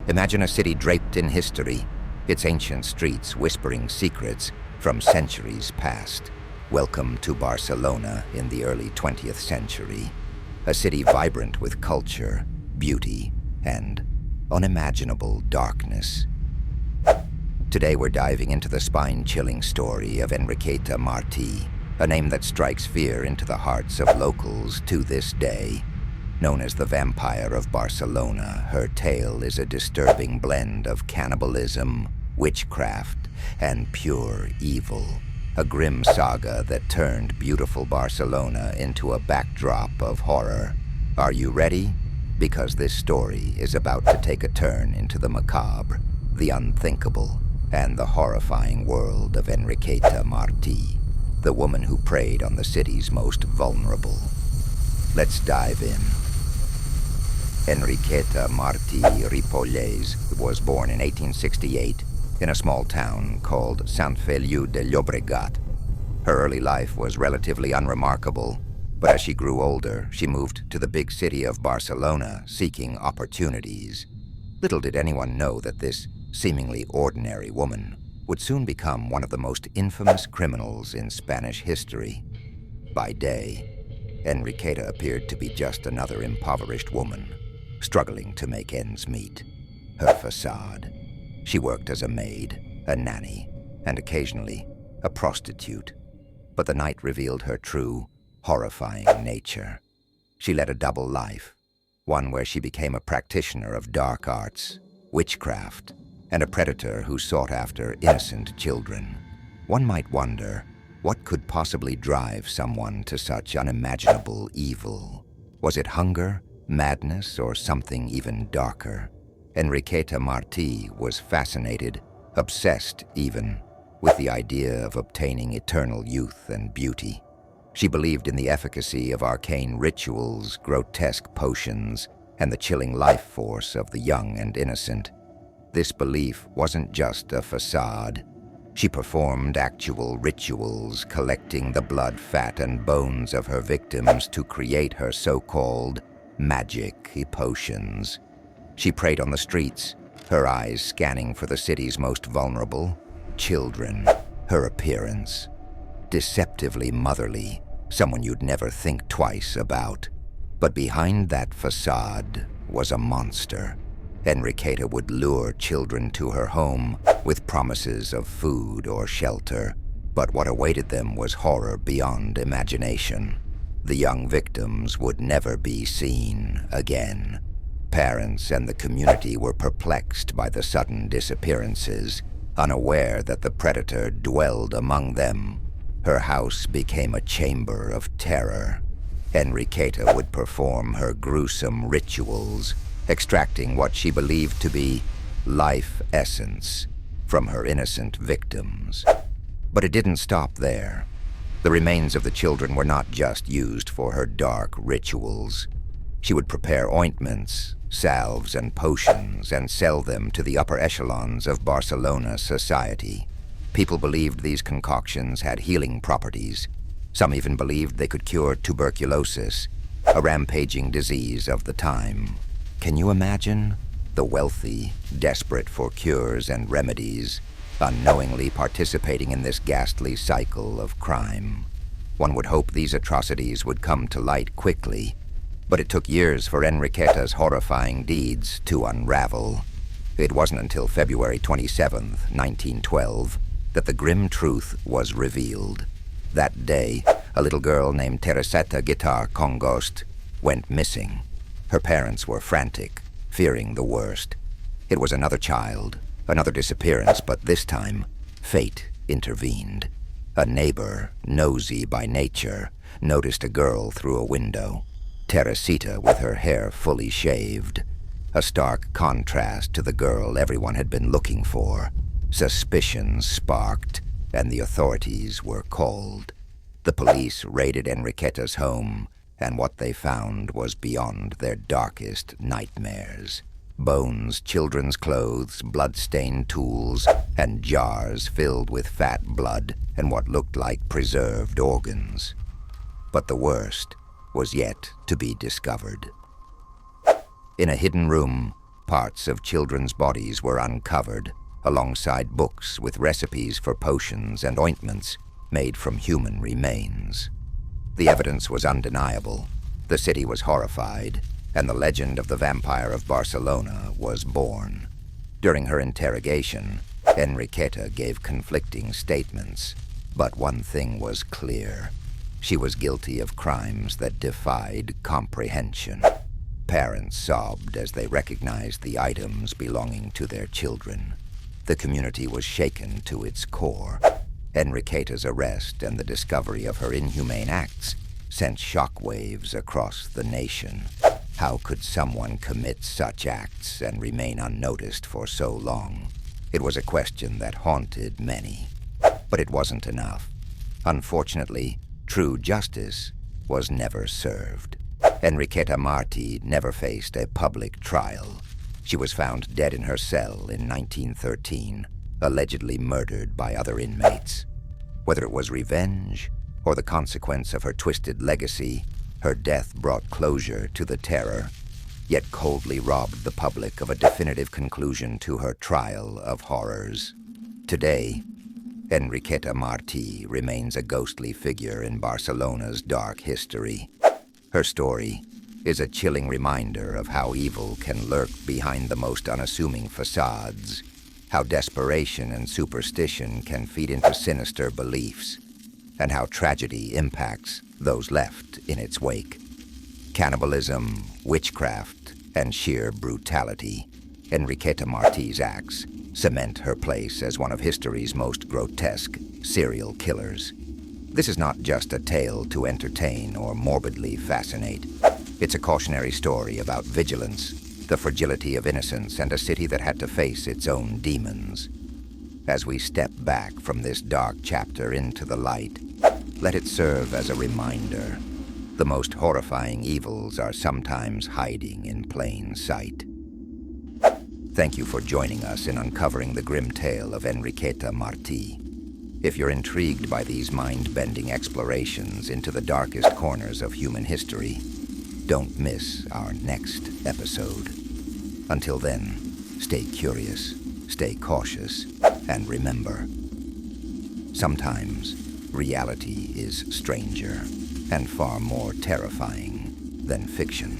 Imagine a city draped in history, its ancient streets whispering secrets from centuries past. Welcome to Barcelona in the early 20th century, a city vibrant with culture, beauty, and unimaginable darkness. Today we're diving into the spine-chilling story of Enriqueta Martí, a name that strikes fear into the hearts of locals to this day. Known as the Vampire of Barcelona, her tale is a disturbing blend of cannibalism, witchcraft, and pure evil. A grim saga that turned beautiful Barcelona into a backdrop of horror. Are you ready? Because this story is about to take a turn into the macabre, the unthinkable, and the horrifying world of Enriqueta Martí, the woman who preyed on the city's most vulnerable. Let's dive in. Enriqueta Martí Ripollès was born in 1868 in a small town called Sant Feliu de Llobregat. Her early life was relatively unremarkable, but as she grew older, she moved to the big city of Barcelona seeking opportunities. Little did anyone know that this seemingly ordinary woman would soon become one of the most infamous criminals in Spanish history. By day, Enriqueta appeared to be just another impoverished woman, struggling to make ends meet. Her facade. She worked as a maid, a nanny, and occasionally a prostitute. But the night revealed her true, horrifying nature. She led a double life, one where she became a practitioner of dark arts, witchcraft, and a predator who sought after innocent children. One might wonder, what could possibly drive someone to such unimaginable evil? Was it hunger, madness, or something even darker? Enriqueta Martí was fascinated, obsessed even, with the idea of obtaining eternal youth and beauty. She believed in the efficacy of arcane rituals, grotesque potions, and the chilling life force of the young and innocent. This belief wasn't just a facade. She performed actual rituals, collecting the blood, fat, and bones of her victims to create her so-called magic potions. She preyed on the streets, her eyes scanning for the city's most vulnerable, children. Her appearance, deceptively motherly, someone you'd never think twice about. But behind that facade was a monster. Enriqueta would lure children to her home with promises of food or shelter, but what awaited them was horror beyond imagination. The young victims would never be seen again. Parents and the community were perplexed by the sudden disappearances, unaware that the predator dwelled among them. Her house became a chamber of terror. Enriqueta would perform her gruesome rituals, extracting what she believed to be life essence from her innocent victims. But it didn't stop there. The remains of the children were not just used for her dark rituals. She would prepare ointments, salves, and potions and sell them to the upper echelons of Barcelona society. People believed these concoctions had healing properties. Some even believed they could cure tuberculosis, a rampaging disease of the time. Can you imagine? The wealthy, desperate for cures and remedies, unknowingly participating in this ghastly cycle of crime. One would hope these atrocities would come to light quickly, but it took years for Enriqueta's horrifying deeds to unravel. It wasn't until February 27, 1912, that the grim truth was revealed. That day, a little girl named Tereseta Guitar Congost went missing. Her parents were frantic, fearing the worst. It was another child, another disappearance, but this time, fate intervened. A neighbor, nosy by nature, noticed a girl through a window. Teresita with her hair fully shaved. A stark contrast to the girl everyone had been looking for. Suspicions sparked, and the authorities were called. The police raided Enriqueta's home, and what they found was beyond their darkest nightmares. Bones, children's clothes, blood-stained tools, and jars filled with fat blood and what looked like preserved organs. But the worst was yet to be discovered. In a hidden room, Parts of children's bodies were uncovered, alongside books with recipes for potions and ointments made from human remains. The evidence was undeniable. The city was horrified, and the legend of the Vampire of Barcelona was born. During her interrogation, Enriqueta gave conflicting statements, but one thing was clear. She was guilty of crimes that defied comprehension. Parents sobbed as they recognized the items belonging to their children. The community was shaken to its core. Enriqueta's arrest and the discovery of her inhumane acts sent shockwaves across the nation. How could someone commit such acts and remain unnoticed for so long? It was a question that haunted many. But it wasn't enough. Unfortunately, true justice was never served. Enriqueta Martí never faced a public trial. She was found dead in her cell in 1913, allegedly murdered by other inmates. Whether it was revenge or the consequence of her twisted legacy, her death brought closure to the terror, yet coldly robbed the public of a definitive conclusion to her trial of horrors. Today, Enriqueta Martí remains a ghostly figure in Barcelona's dark history. Her story is a chilling reminder of how evil can lurk behind the most unassuming facades, how desperation and superstition can feed into sinister beliefs, and how tragedy impacts those left in its wake. Cannibalism, witchcraft, and sheer brutality. Enriqueta Martí's acts cement her place as one of history's most grotesque serial killers. This is not just a tale to entertain or morbidly fascinate. It's a cautionary story about vigilance, the fragility of innocence, and a city that had to face its own demons. As we step back from this dark chapter into the light, let it serve as a reminder. The most horrifying evils are sometimes hiding in plain sight. Thank you for joining us in uncovering the grim tale of Enriqueta Martí. If you're intrigued by these mind-bending explorations into the darkest corners of human history, don't miss our next episode. Until then, stay curious, stay cautious, and remember, sometimes reality is stranger and far more terrifying than fiction.